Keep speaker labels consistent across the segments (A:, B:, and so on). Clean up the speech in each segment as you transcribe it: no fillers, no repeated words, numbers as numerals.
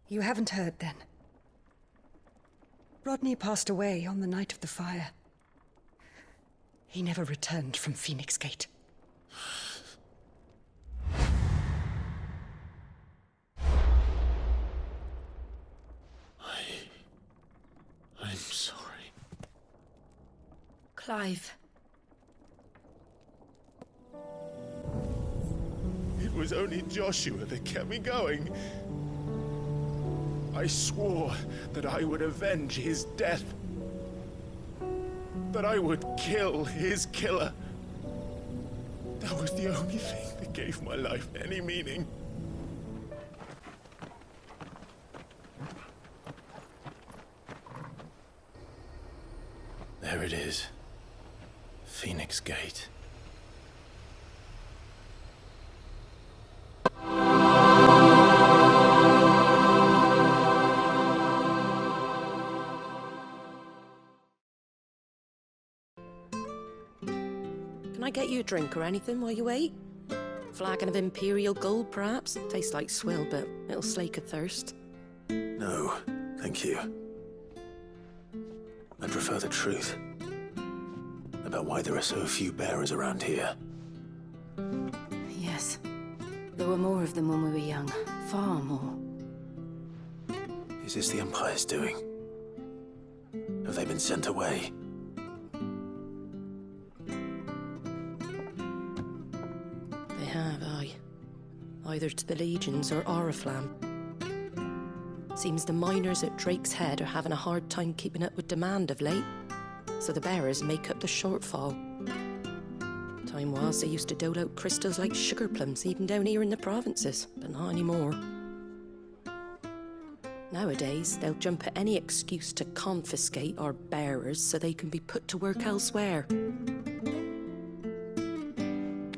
A: You haven't heard, then? Rodney passed away on the night of the fire. He never returned from Phoenix Gate.
B: I'm sorry.
A: Clive.
B: It was only Joshua that kept me going. I swore that I would avenge his death. That I would kill his killer. That was the only thing that gave my life any meaning. There it is. Phoenix Gate.
C: Can I get you a drink or anything while you wait? Flagon of Imperial Gold, perhaps? Tastes like swill, but it'll slake a thirst.
B: No, thank you. I prefer the truth. About why there are so few bearers around here.
D: Yes. There were more of them when we were young. Far more.
B: Is this the Empire's doing? Have they been sent away?
C: They have, aye. Either to the Legions or Oriflamme. Seems the miners at Drake's Head are having a hard time keeping up with demand of late, so the bearers make up the shortfall. Time was they used to dole out crystals like sugar plums even down here in the provinces, but not anymore. Nowadays, they'll jump at any excuse to confiscate our bearers so they can be put to work elsewhere.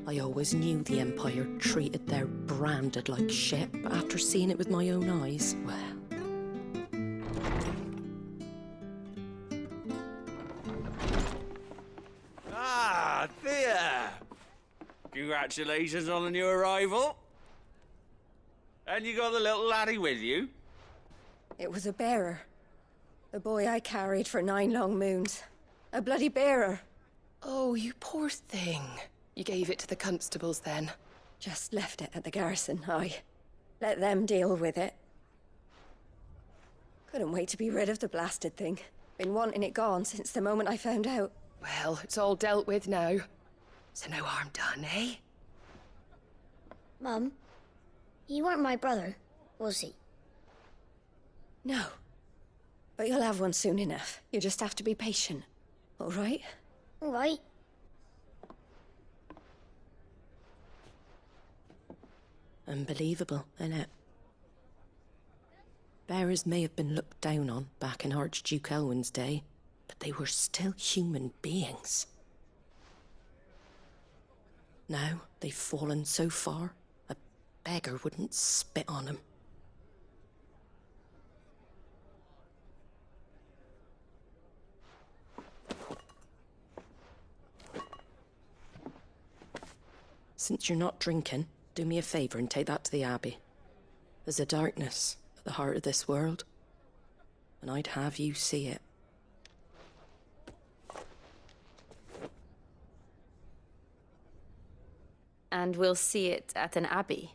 C: I always knew the Empire treated their branded like shit, but after seeing it with my own eyes, well...
E: Ah, Thea! Congratulations on the new arrival. And you got the little laddie with you?
A: It was a bearer. The boy I carried for 9 long moons. A bloody bearer.
F: Oh, you poor thing. You gave it to the constables then?
A: Just left it at the garrison, aye. Let them deal with it. Couldn't wait to be rid of the blasted thing. Been wanting it gone since the moment I found out.
F: Well, it's all dealt with now. So no harm done, eh?
G: Mum, you weren't my brother, was he?
A: No. But you'll have one soon enough. You just have to be patient. All right?
G: All right.
C: Unbelievable, innit? Bearers may have been looked down on back in Archduke Elwin's day, but they were still human beings. Now they've fallen so far, a beggar wouldn't spit on them. Since you're not drinking, do me a favour and take that to the Abbey. There's a darkness at the heart of this world, and I'd have you see it.
D: And we'll see it at an abbey.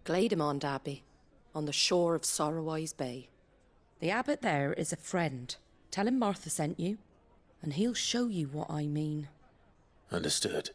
C: Glademond Abbey, on the shore of Sorrowise Bay. The abbot there is a friend. Tell him Martha sent you, and he'll show you what I mean.
B: Understood.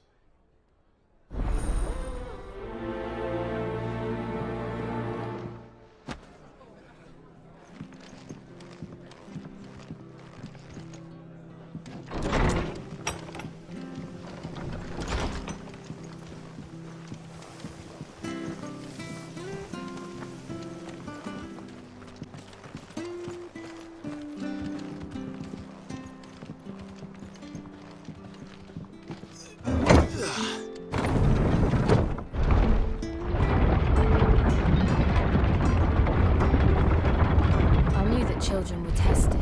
D: Children were tested,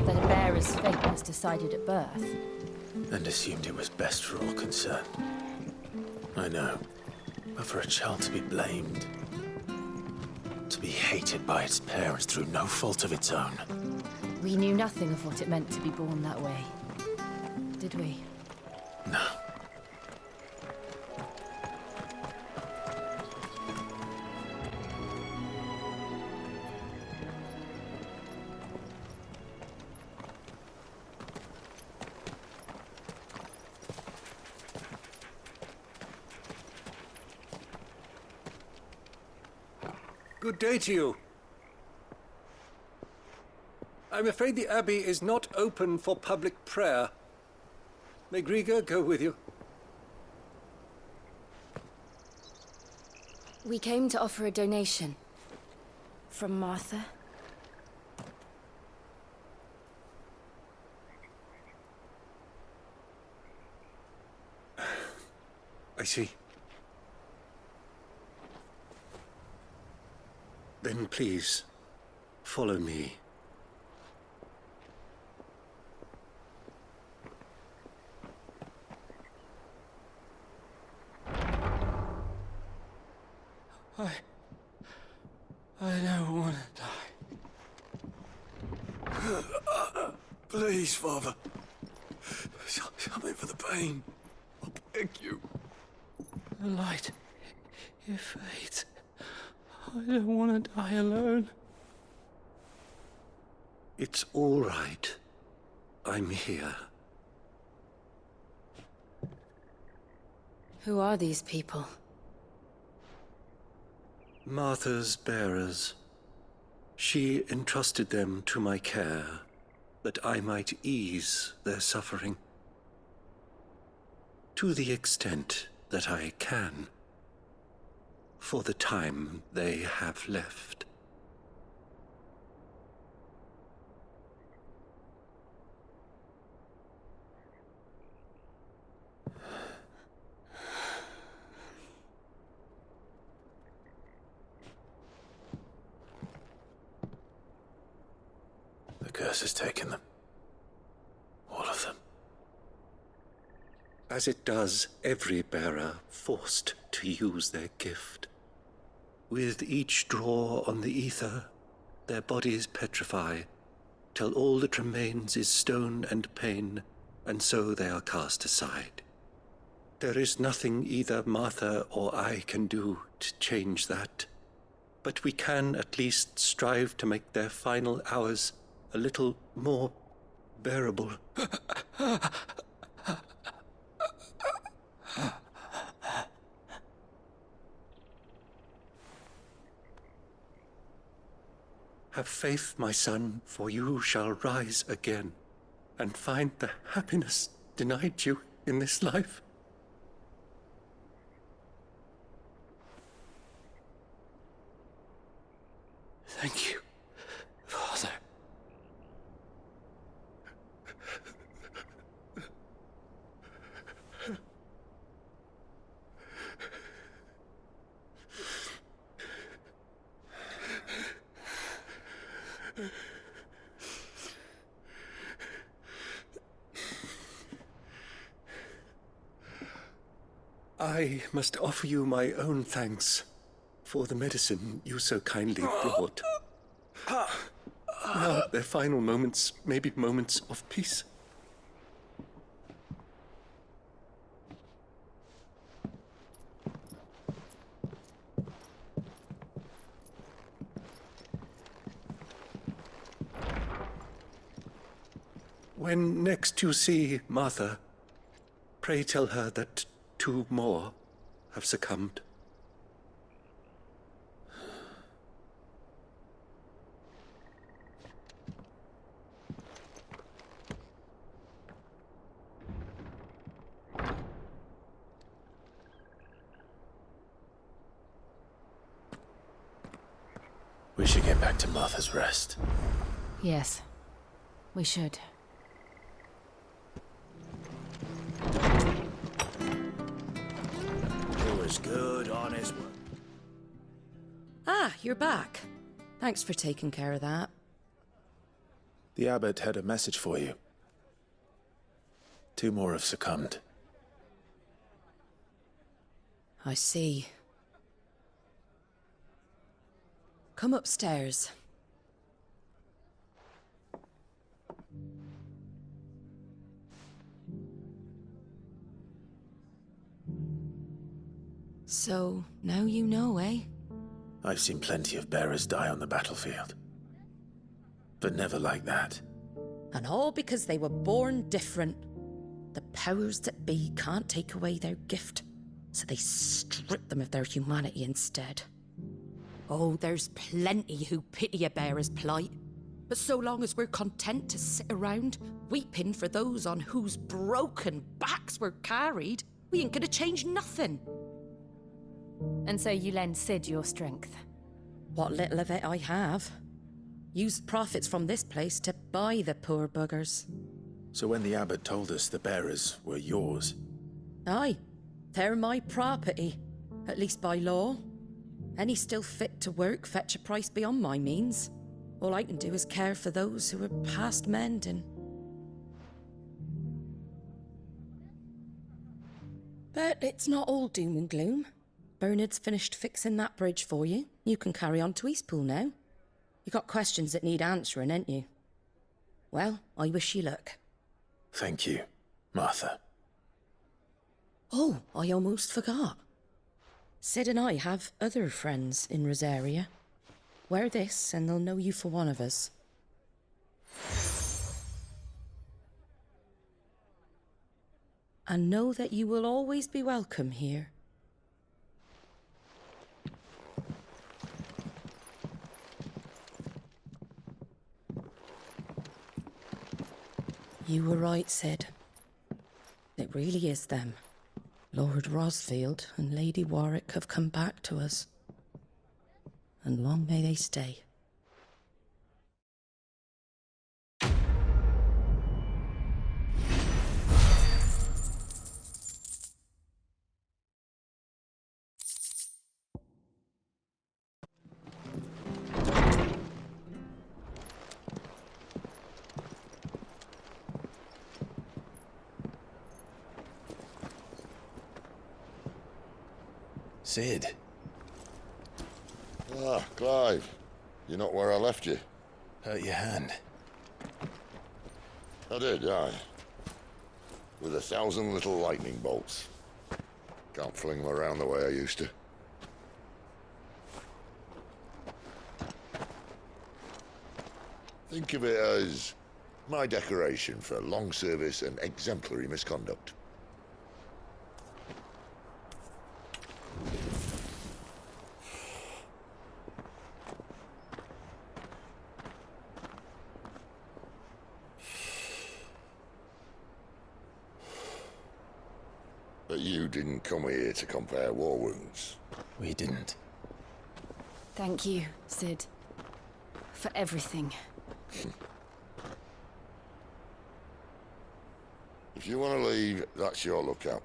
D: that a bearer's fate was decided at birth.
B: And assumed it was best for all concerned. I know, but for a child to be blamed... To be hated by its parents through no fault of its own.
D: We knew nothing of what it meant to be born that way. Did we?
B: No.
H: Good day to you. I'm afraid the Abbey is not open for public prayer. May Griga go with you?
A: We came to offer a donation. From Martha.
H: I see. Then please, follow me.
E: I don't want to die.
B: Please, Father. Something for the pain. I beg you.
E: The light, it fades. I don't want to die alone.
H: It's all right. I'm here.
A: Who are these people?
H: Martha's bearers. She entrusted them to my care, that I might ease their suffering. To the extent that I can. For the time they have left.
B: The curse has taken them. All of them.
H: As it does every bearer forced to use their gift. With each draw on the ether, their bodies petrify, till all that remains is stone and pain, and so they are cast aside. There is nothing either Martha or I can do to change that, but we can at least strive to make their final hours a little more bearable. Have faith, my son, for you shall rise again and find the happiness denied you in this life.
E: Thank you, Father.
H: I must offer you my own thanks for the medicine you so kindly brought. Now, their final moments may be moments of peace. When next you see Martha, pray tell her that 2 more have succumbed.
B: We should get back to Martha's Rest.
D: Yes, we should.
E: It was good, honest work.
C: Ah, you're back. Thanks for taking care of that.
B: The abbot had a message for you. 2 more have succumbed.
C: I see. Come upstairs. So, now you know, eh?
B: I've seen plenty of bearers die on the battlefield. But never like that.
C: And all because they were born different. The powers that be can't take away their gift, so they strip them of their humanity instead. Oh, there's plenty who pity a bearer's plight. But so long as we're content to sit around, weeping for those on whose broken backs we're carried, we ain't gonna change nothing.
D: And so you lend Sid your strength.
C: What little of it I have. Used profits from this place to buy the poor buggers.
B: So when the abbot told us the bearers were yours...
C: Aye, they're my property, at least by law. Any still fit to work fetch a price beyond my means. All I can do is care for those who are past mending. But it's not all doom and gloom. Bernard's finished fixing that bridge for you. You can carry on to Eastpool now. You got questions that need answering, ain't you? Well, I wish you luck.
B: Thank you, Martha.
C: Oh, I almost forgot. Sid and I have other friends in Rosaria. Wear this and they'll know you for one of us. And know that you will always be welcome here. You were right, Sid. It really is them. Lord Rosfield and Lady Warwick have come back to us. And long may they stay.
B: Sid.
I: Ah, Clive. You're not where I left you.
B: Hurt your hand.
I: I did, aye. With 1,000 little lightning bolts. Can't fling them around the way I used to. Think of it as my decoration for long service and exemplary misconduct. But you didn't come here to compare war wounds.
B: We didn't.
D: Thank you, Sid. For everything.
I: If you want to leave, that's your lookout.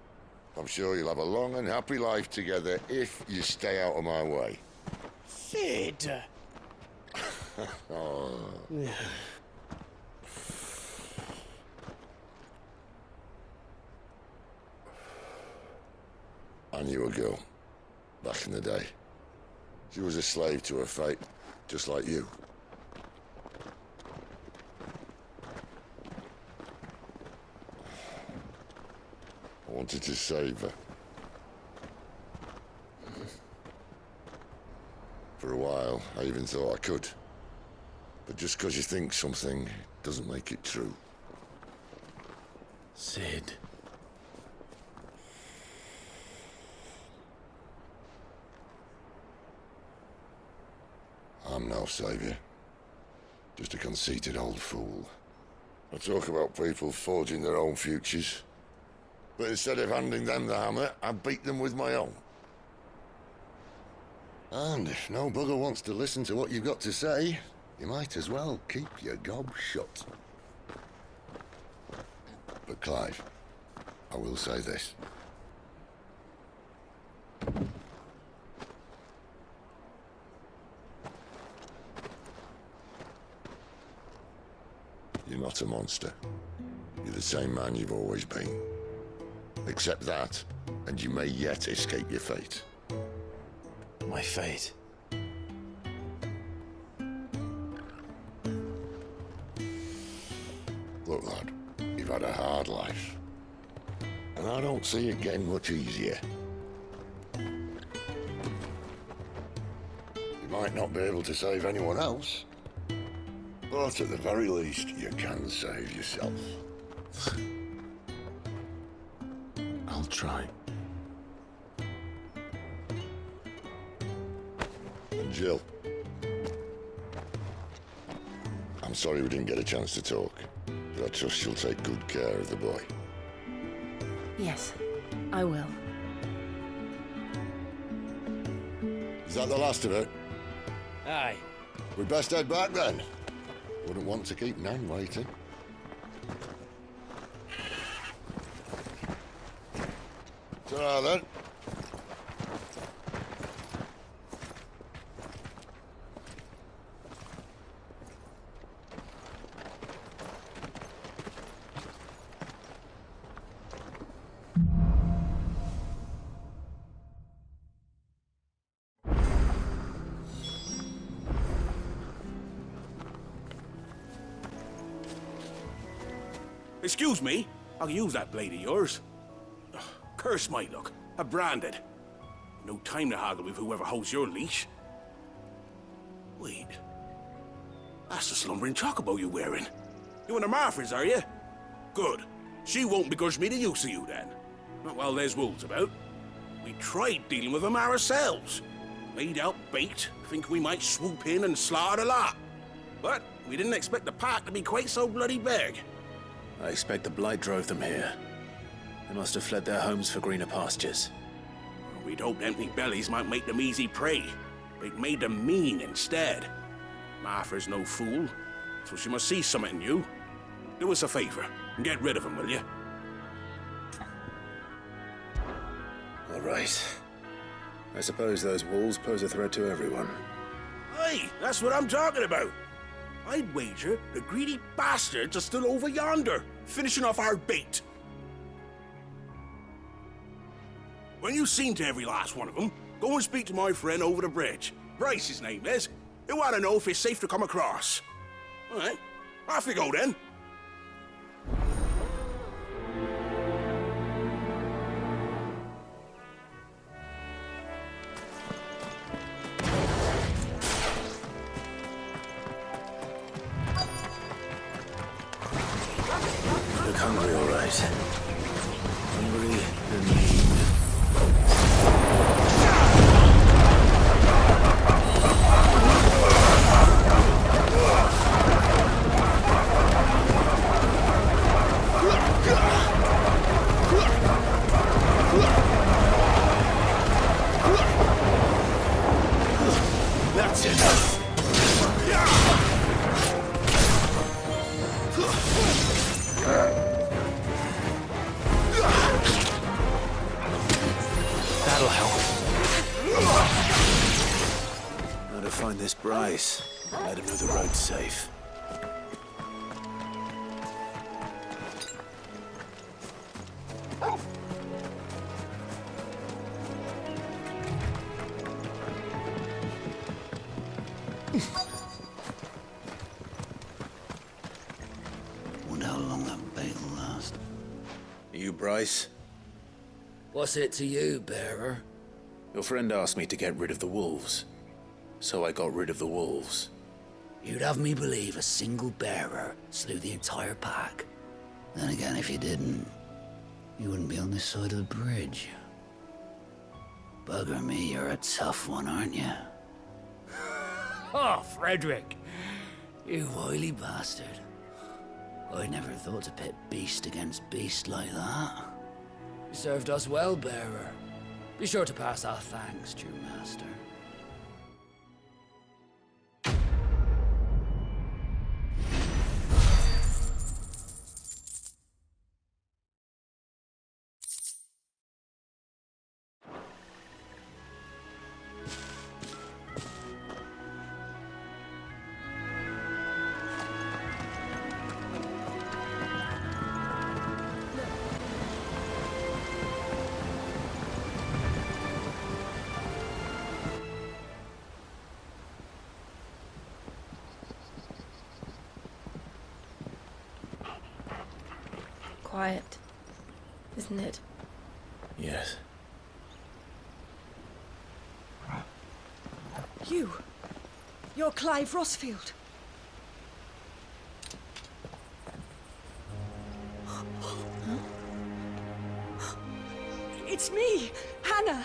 I: I'm sure you'll have a long and happy life together if you stay out of my way.
E: Sid!
I: Oh. I knew a girl, back in the day. She was a slave to her fate, just like you. I wanted to save her. For a while, I even thought I could. But just because you think something doesn't make it true.
B: Sid.
I: I'm no savior. Just a conceited old fool. I talk about people forging their own futures. But instead of handing them the hammer, I beat them with my own. And if no bugger wants to listen to what you've got to say, you might as well keep your gob shut. But Clive, I will say this. You're not a monster. You're the same man you've always been. Accept that, and you may yet escape your fate.
B: My fate.
I: Look, lad, you've had a hard life. And I don't see it getting much easier. You might not be able to save anyone else, but at the very least, you can save yourself.
B: I'll try.
I: And Jill, I'm sorry we didn't get a chance to talk, but I trust you'll take good care of the boy.
D: Yes, I will.
I: Is that the last of it?
E: Aye.
I: We'd best head back then. Wouldn't want to keep Nan waiting. Ta-ra then.
J: Excuse me, I'll use that blade of yours. Ugh, curse my luck, I'm branded. No time to haggle with whoever holds your leash. Wait, that's the slumbering chocobo you're wearing. You and the Marfors, are you? Good. She won't begrudge me the use of you then. Not while there's wolves about. We tried dealing with them ourselves. Laid out bait, thinking we might swoop in and slaughter the lot. But we didn't expect the pack to be quite so bloody big.
K: I expect the blight drove them here. They must have fled their homes for greener pastures.
J: We'd hoped empty bellies might make them easy prey. They'd made them mean instead. Martha's no fool, so she must see something in you. Do us a favor and get rid of them, will you?
K: All right. I suppose those wolves pose a threat to everyone.
J: Hey, that's what I'm talking about. I'd wager the greedy bastards are still over yonder, finishing off our bait. When you've seen to every last one of them, go and speak to my friend over the bridge. Bryce, his name is. He'll want to know if it's safe to come across. All right, off you go then.
K: Look hungry, all right. Hungry and mean.
J: That's enough.
K: That'll help. Now to find this Bryce. Let him know the road's safe.
L: Wonder how long that bait will last.
K: You Bryce?
L: What's it to you, bearer?
K: Your friend asked me to get rid of the wolves. So I got rid of the wolves.
L: You'd have me believe a single bearer slew the entire pack. Then again, if you didn't, you wouldn't be on this side of the bridge. Bugger me, you're a tough one, aren't you? Oh, Frederick! You wily bastard. I never thought to pit beast against beast like that. You served us well, bearer. Be sure to pass our thanks, true master.
C: quiet, isn't it?
K: Yes.
A: You're Clive Rossfield. It's me, Hannah,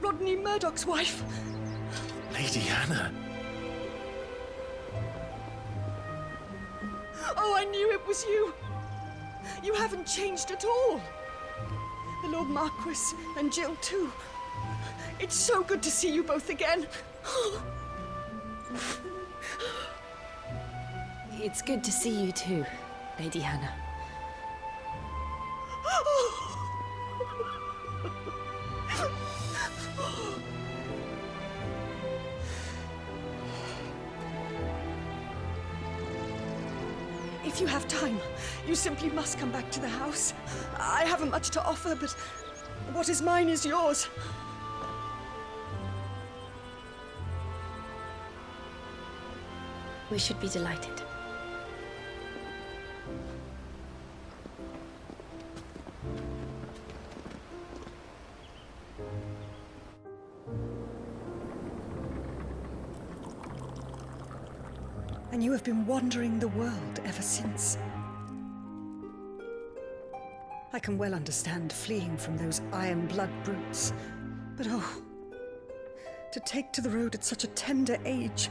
A: Rodney Murdoch's wife.
B: Lady Hannah.
A: Oh, I knew it was you. You haven't changed at all. The Lord Marquis and Jill too. It's so good to see you both again.
D: It's good to see you too, Lady Hannah.
A: If you have time, you simply must come back to the house. I haven't much to offer, but what is mine is yours.
D: We should be delighted.
A: And you have been wandering the world ever since. I can well understand fleeing from those iron blood brutes, but oh, to take to the road at such a tender age.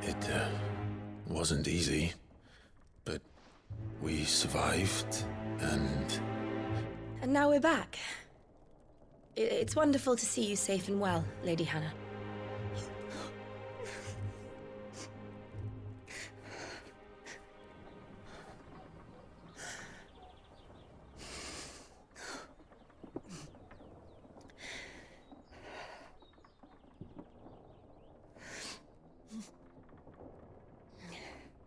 K: It wasn't easy, but we survived, and
C: now we're back. It's wonderful to see you safe and well, Lady Hannah.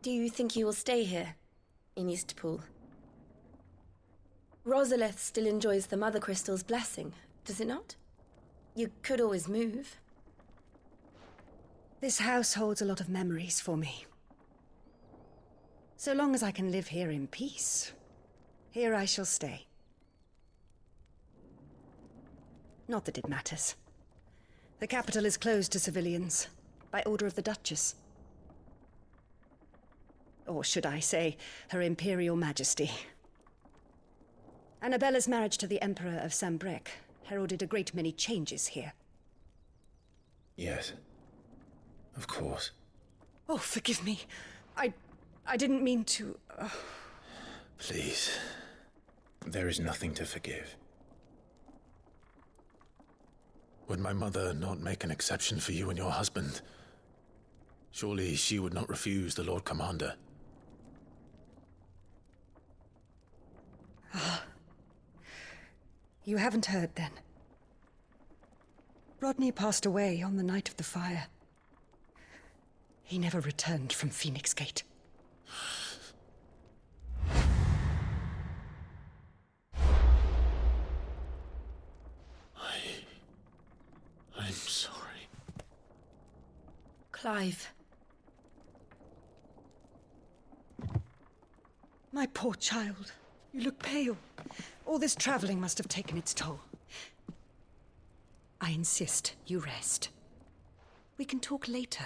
C: Do you think you will stay here, in Eastpool? Rosalith still enjoys the Mother Crystal's blessing, does it not? You could always move.
A: This house holds a lot of memories for me. So long as I can live here in peace, here I shall stay. Not that it matters. The capital is closed to civilians, by order of the Duchess. Or should I say, Her Imperial Majesty. Annabella's marriage to the Emperor of Sambrec heralded a great many changes here.
K: yes, of course.
A: Oh, forgive me. I didn't mean to...
K: Please, there is nothing to forgive. Would my mother not make an exception for you and your husband? Surely she would not refuse the Lord Commander.
A: You haven't heard, then. Rodney passed away on the night of the fire. He never returned from Phoenix Gate.
K: I'm sorry.
C: Clive.
A: My poor child. You look pale. All this traveling must have taken its toll. I insist you rest. We can talk later.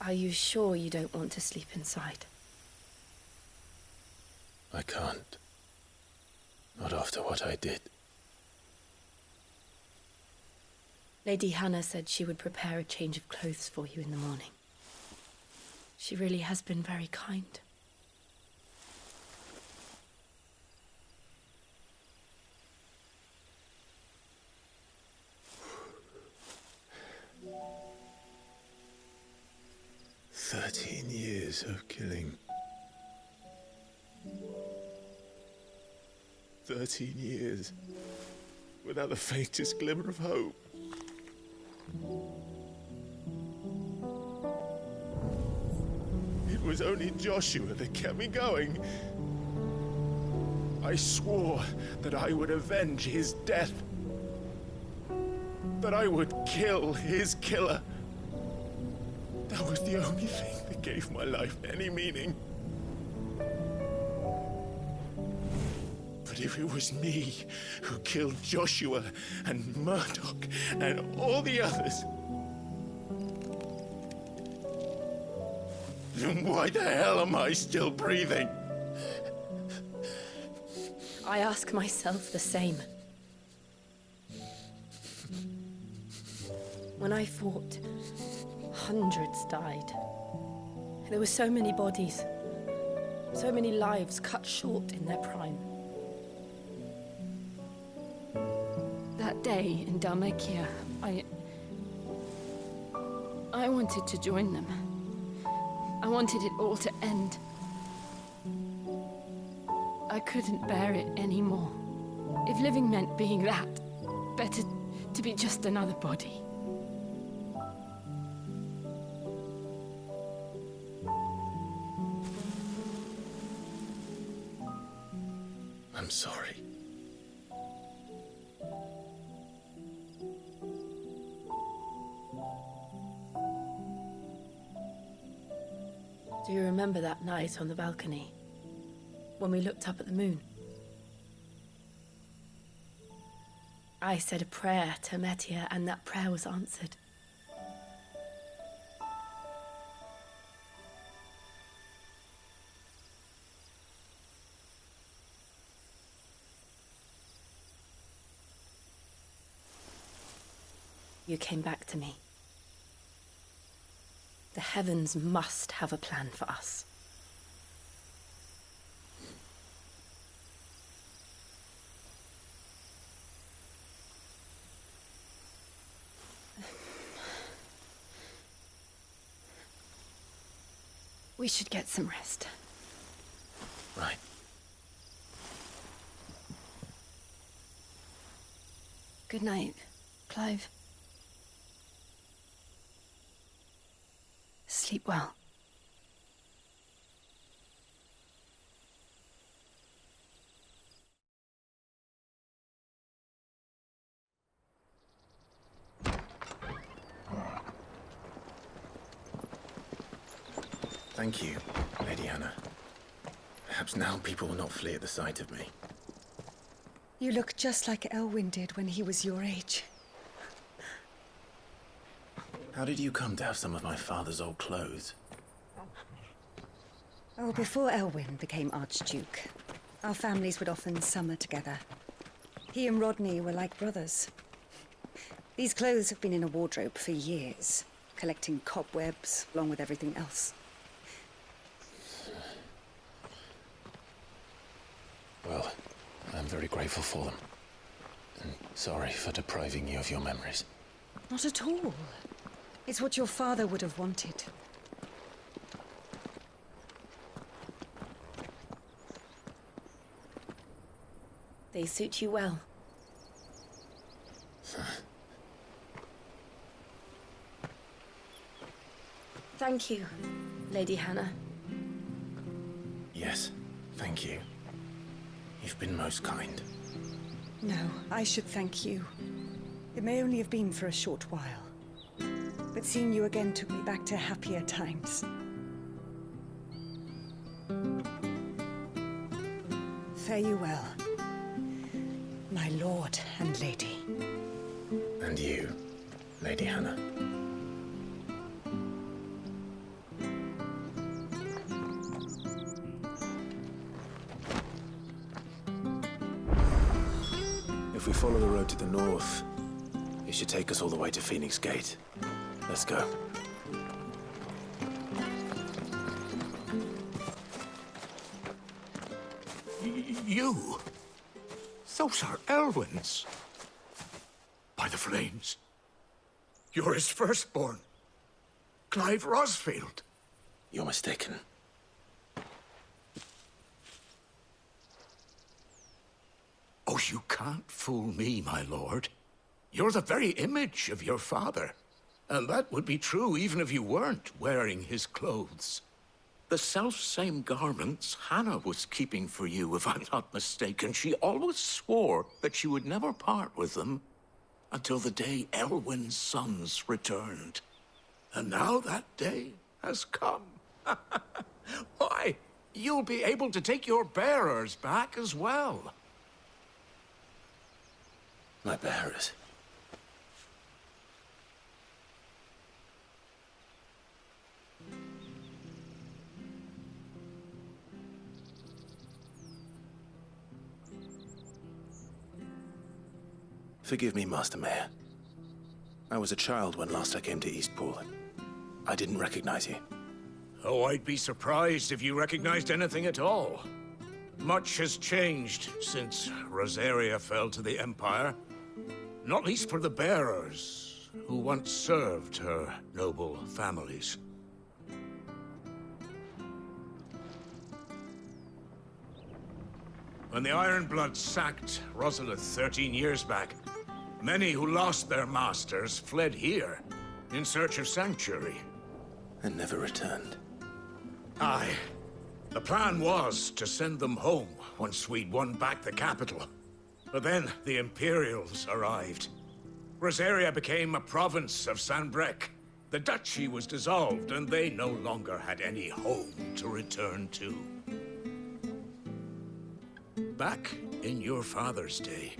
C: Are you sure you don't want to sleep inside?
K: I can't. Not after what I did.
C: Lady Hannah said she would prepare a change of clothes for you in the morning. She really has been very kind.
K: "13 years of killing.
B: 13 years without the faintest glimmer of hope. It was only Joshua that kept me going. I swore that I would avenge his death. That I would kill his killer. That was the only thing that gave my life any meaning. But if it was me who killed Joshua and Murdoch and all the others, then why the hell am I still breathing?
C: I ask myself the same. When I fought, hundreds died. There were so many bodies, so many lives cut short in their prime. That day in Dalmacia, I wanted to join them. I wanted it all to end. I couldn't bear it anymore. If living meant being that, better to be just another body.
K: I'm sorry.
C: Do you remember that night on the balcony, when we looked up at the moon? I said a prayer to Metia, and that prayer was answered. You came back to me. The heavens must have a plan for us. We should get some rest.
K: Right.
C: Good night, Clive. Sleep well.
K: Thank you, Lady Hannah. Perhaps now people will not flee at the sight of me.
A: You look just like Elwyn did when he was your age.
K: How did you come to have some of my father's old clothes?
A: Oh, before Elwyn became Archduke, our families would often summer together. He and Rodney were like brothers. These clothes have been in a wardrobe for years, collecting cobwebs along with everything else.
K: Well, I'm very grateful for them. And sorry for depriving you of your memories.
A: Not at all. It's what your father would have wanted.
C: They suit you well. Thank you, Lady Hannah.
K: Yes, thank you. You've been most kind.
A: No, I should thank you. It may only have been for a short while. But seeing you again took me back to happier times. Fare you well, my lord and lady.
K: And you, Lady Hannah. If we follow the road to the north, it should take us all the way to Phoenix Gate. Let's go.
M: You? Those are Elwyn's. By the flames. You're his firstborn. Clive Rosfield.
K: You're mistaken.
M: you can't fool me, my lord. You're the very image of your father. And that would be true even if you weren't wearing his clothes. The self-same garments Hannah was keeping for you, if I'm not mistaken. She always swore that she would never part with them until the day Elwyn's sons returned. And now that day has come. Why, you'll be able to take your bearers back as well.
K: My bearers? Forgive me, Master Mayor. I was a child when last I came to Eastpool. I didn't recognize you.
M: Oh, I'd be surprised if you recognized anything at all. Much has changed since Rosaria fell to the Empire. Not least for the bearers, who once served her noble families. When the Ironbloods sacked Rosalith 13 years back, many who lost their masters fled here in search of sanctuary.
K: And never returned.
M: Aye. The plan was to send them home once we'd won back the capital. But then the Imperials arrived. Rosaria became a province of Sanbreque. The duchy was dissolved, and they no longer had any home to return to. Back in your father's day,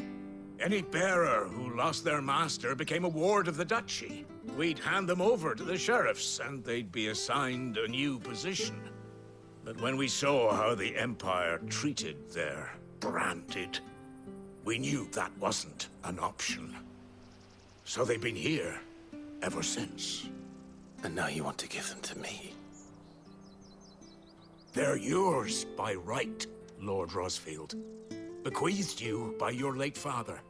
M: any bearer who lost their master became a ward of the duchy. We'd hand them over to the sheriffs, and they'd be assigned a new position. But when we saw how the Empire treated their branded, we knew that wasn't an option. So they've been here ever since.
K: And now you want to give them to me?
M: They're yours by right, Lord Rosfield. Bequeathed you by your late father.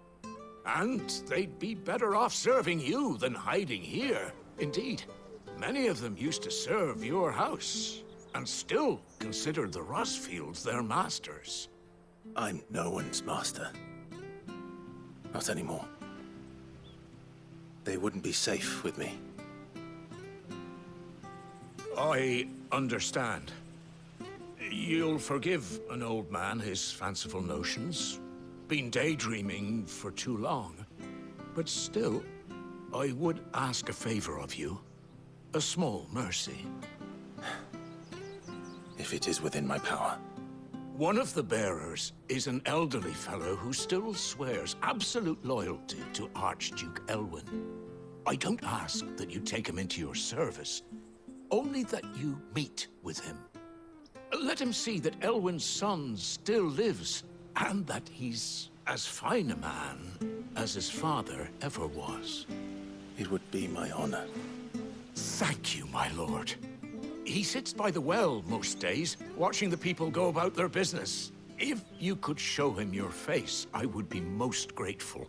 M: And they'd be better off serving you than hiding here. Indeed, many of them used to serve your house, and still consider the Rosfields their masters.
K: I'm no one's master. Not anymore. They wouldn't be safe with me.
M: I understand. You'll forgive an old man his fanciful notions. Been daydreaming for too long. But still, I would ask a favor of you. A small mercy.
K: If it is within my power.
M: One of the bearers is an elderly fellow who still swears absolute loyalty to Archduke Elwyn. I don't ask that you take him into your service, only that you meet with him. Let him see that Elwyn's son still lives, and that he's as fine a man as his father ever was.
K: It would be my honor.
M: Thank you, my lord. He sits by the well most days, watching the people go about their business. If you could show him your face, I would be most grateful.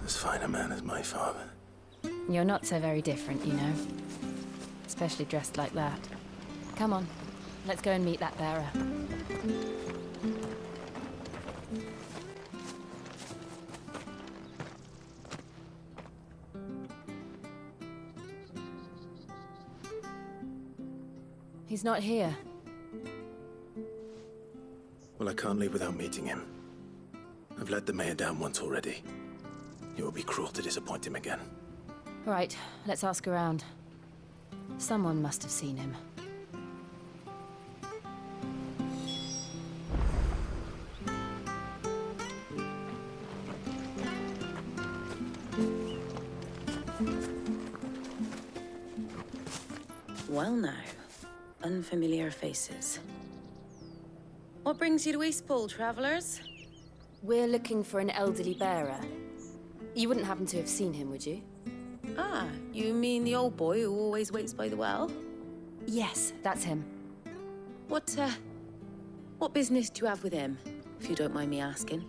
K: As fine a man as my father.
D: You're not so very different, you know. Especially dressed like that. Come on, let's go and meet that bearer. He's not here.
K: Well, I can't leave without meeting him. I've let the mayor down once already. It would be cruel to disappoint him again.
D: Right, let's ask around. Someone must have seen him.
N: Well now, unfamiliar faces. What brings you to Eastpool, travelers?
D: We're looking for an elderly bearer. You wouldn't happen to have seen him, would you?
N: Ah, you mean the old boy who always waits by the well?
D: Yes, that's him.
N: What business do you have with him, if you don't mind me asking?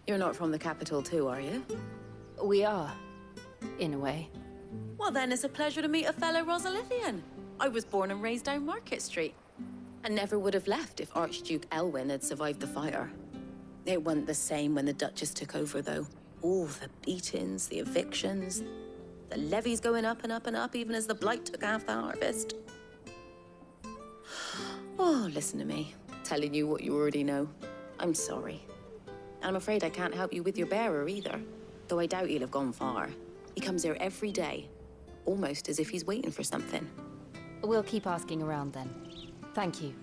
N: You're not from the capital too, are you?
D: We are, in a way.
N: Well, then it's a pleasure to meet a fellow Rosalithian. I was born and raised down Market Street. And never would have left if Archduke Elwyn had survived the fire. It wasn't the same when the Duchess took over, though. All the beatings, the evictions, the levies going up and up and up, even as the blight took half the harvest. Oh, listen to me, telling you what you already know. I'm sorry. And I'm afraid I can't help you with your bearer either, though I doubt he'll have gone far. He comes here every day, almost as if he's waiting for something.
D: We'll keep asking around then. Thank you.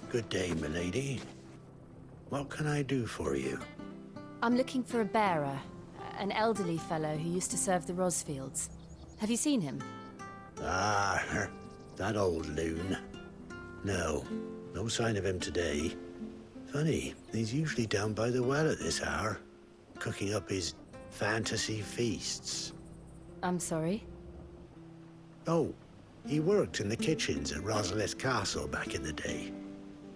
O: Good day, milady. What can I do for you?
D: I'm looking for a bearer, an elderly fellow who used to serve the Rosfields. Have you seen him?
O: Ah, that old loon. No sign of him today. Funny, he's usually down by the well at this hour, cooking up his fantasy feasts.
D: I'm sorry?
O: Oh, he worked in the kitchens at Rosalith Castle back in the day.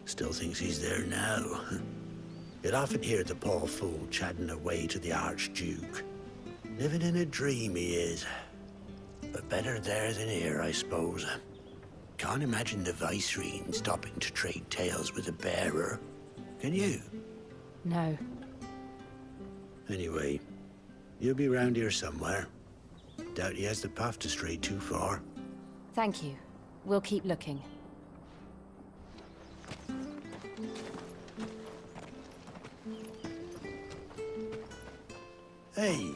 O: Still thinks he's there now. You'd often hear the poor fool chatting away to the Archduke. Living in a dream he is. But better there than here, I suppose. Can't imagine the Vicereine stopping to trade tales with a bearer. Can you?
D: No.
O: Anyway, you'll be round here somewhere. Doubt he has the path to stray too far.
D: Thank you. We'll keep looking.
O: Hey,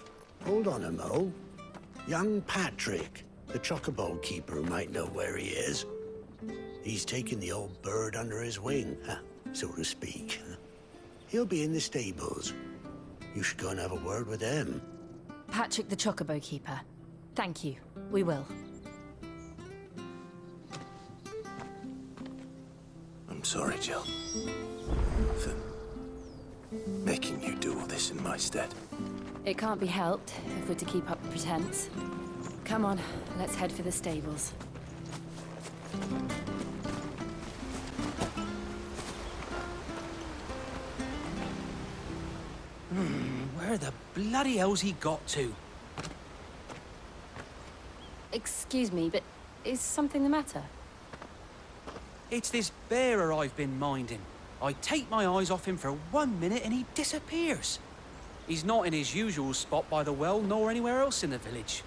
O: hold on a mo. Young Patrick, the chocobo keeper, might know where he is. He's taken the old bird under his wing, so to speak. He'll be in the stables. You should go and have a word with him.
D: Patrick the chocobo keeper. Thank you. We will.
K: I'm sorry, Jill, for making you do all this in my stead.
D: It can't be helped if we're to keep up the pretense. Come on, let's head for the stables.
P: Where the bloody hell's he got to?
D: Excuse me, but is something the matter?
P: It's this bearer I've been minding. I take my eyes off him for 1 minute and he disappears. He's not in his usual spot by the well, nor anywhere else in the village.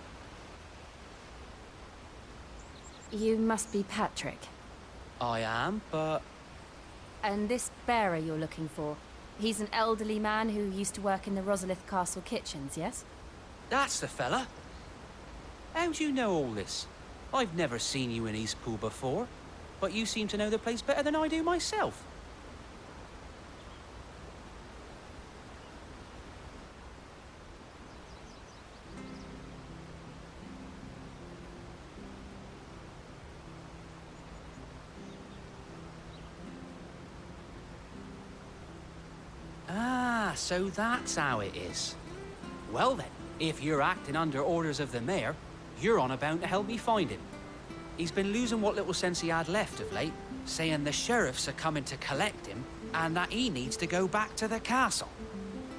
D: You must be Patrick.
P: I am, but...
D: And this bearer you're looking for, he's an elderly man who used to work in the Rosalith Castle kitchens, yes?
P: That's the fella. How do you know all this? I've never seen you in Eastpool before, but you seem to know the place better than I do myself. Ah, so that's how it is. Well then, if you're acting under orders of the mayor, you're on about to help me find him. He's been losing what little sense he had left of late, saying the sheriffs are coming to collect him and that he needs to go back to the castle.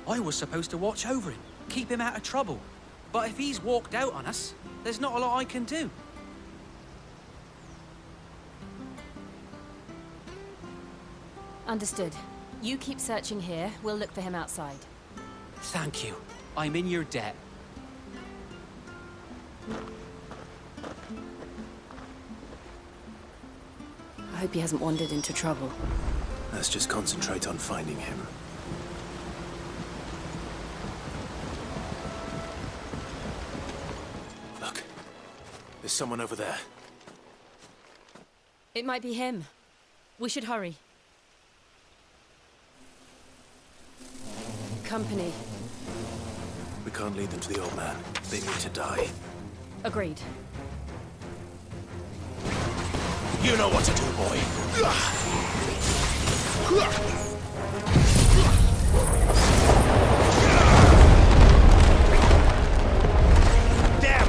P: I was supposed to watch over him, keep him out of trouble. But if he's walked out on us, there's not a lot I can do.
D: Understood. You keep searching here, we'll look for him outside.
P: Thank you. I'm in your debt.
D: I hope he hasn't wandered into trouble.
K: Let's just concentrate on finding him. Look, there's someone over there.
D: It might be him. We should hurry. Company.
K: We can't lead them to the old man. They need to die.
D: Agreed.
K: You know what to do, boy.
B: Down!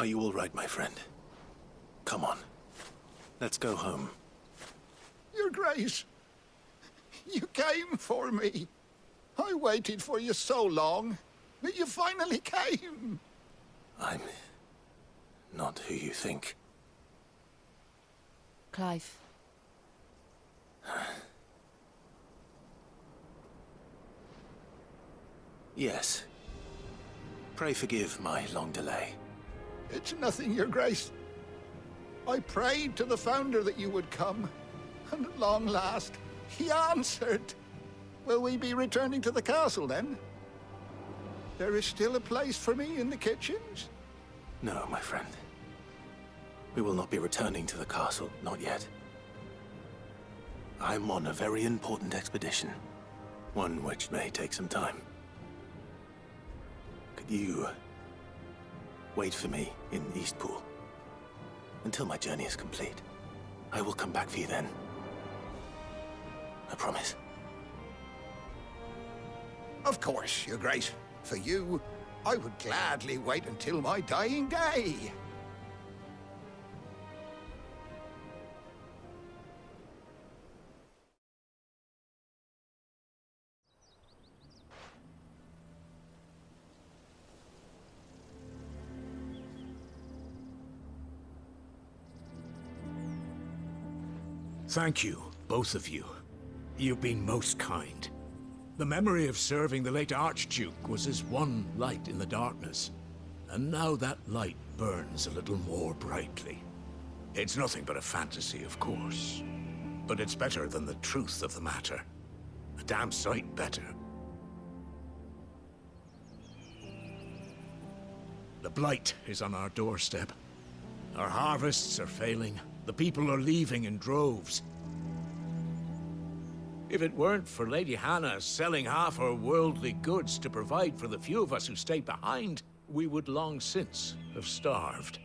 K: Are you all right, my friend? Come on. Let's go home.
Q: Your Grace, you came for me. I waited for you so long, but you finally came.
K: I'm not who you think.
D: Clive.
K: Yes. Pray forgive my long delay.
Q: It's nothing, Your Grace. I prayed to the Founder that you would come, and at long last, he answered. Will we be returning to the castle, then? There is still a place for me in the kitchens?
K: No, my friend. We will not be returning to the castle, not yet. I'm on a very important expedition, one which may take some time. Could you wait for me in Eastpool until my journey is complete? I will come back for you then. I promise.
Q: Of course, Your Grace. For you, I would gladly wait until my dying day.
M: Thank you, both of you. You've been most kind. The memory of serving the late Archduke was as one light in the darkness, and now that light burns a little more brightly. It's nothing but a fantasy, of course, but it's better than the truth of the matter. A damn sight better. The blight is on our doorstep. Our harvests are failing. The people are leaving in droves. If it weren't for Lady Hannah selling half her worldly goods to provide for the few of us who stayed behind, we would long since have starved.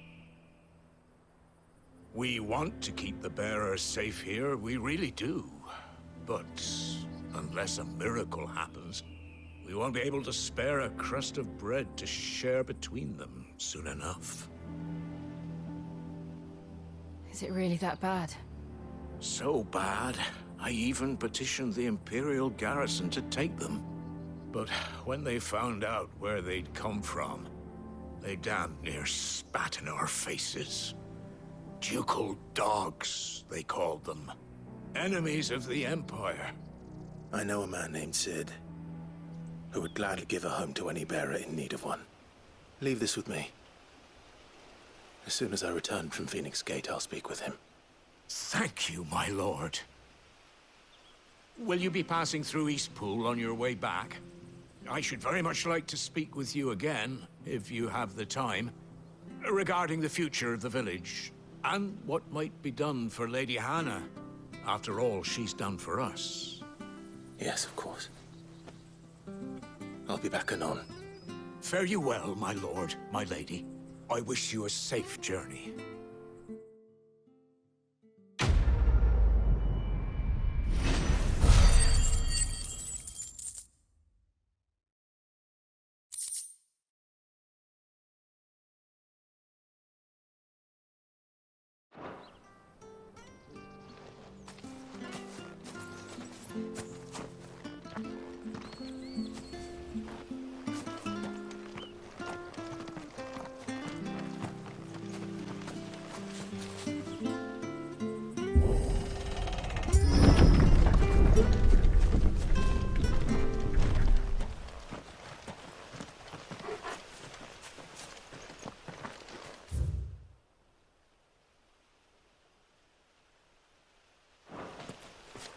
M: We want to keep the bearers safe here, we really do. But unless a miracle happens, we won't be able to spare a crust of bread to share between them soon enough.
D: Is it really that bad?
M: So bad, I even petitioned the Imperial garrison to take them. But when they found out where they'd come from, they damn near spat in our faces. Ducal dogs, they called them. Enemies of the Empire.
K: I know a man named Sid, who would gladly give a home to any bearer in need of one. Leave this with me. As soon as I return from Phoenix Gate, I'll speak with him.
M: Thank you, my lord. Will you be passing through Eastpool on your way back? I should very much like to speak with you again, if you have the time, regarding the future of the village, and what might be done for Lady Hannah, after all she's done for us.
K: Yes, of course. I'll be back anon.
M: Fare you well, my lord, my lady. I wish you a safe journey.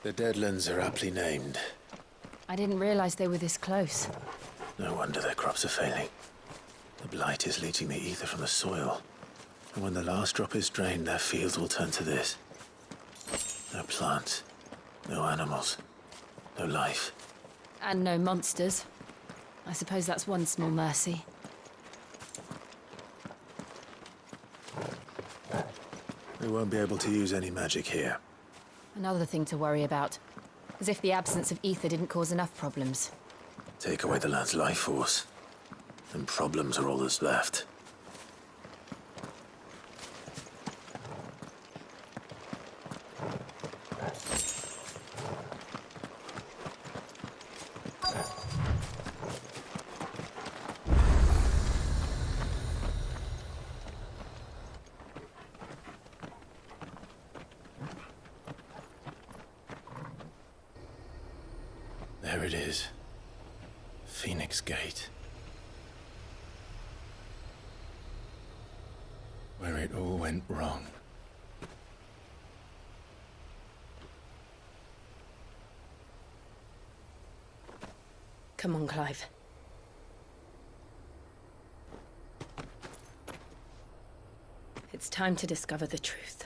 K: The Deadlands are aptly named.
D: I didn't realize they were this close.
K: No wonder their crops are failing. The blight is leaching the ether from the soil. And when the last drop is drained, their fields will turn to this. No plants, no animals, no life.
D: And no monsters. I suppose that's one small mercy.
K: We won't be able to use any magic here.
D: Another thing to worry about. As if the absence of ether didn't cause enough problems.
K: Take away the land's life force, and problems are all that's left. There it is. Phoenix Gate. Where it all went wrong.
C: Come on, Clive. It's time to discover the truth.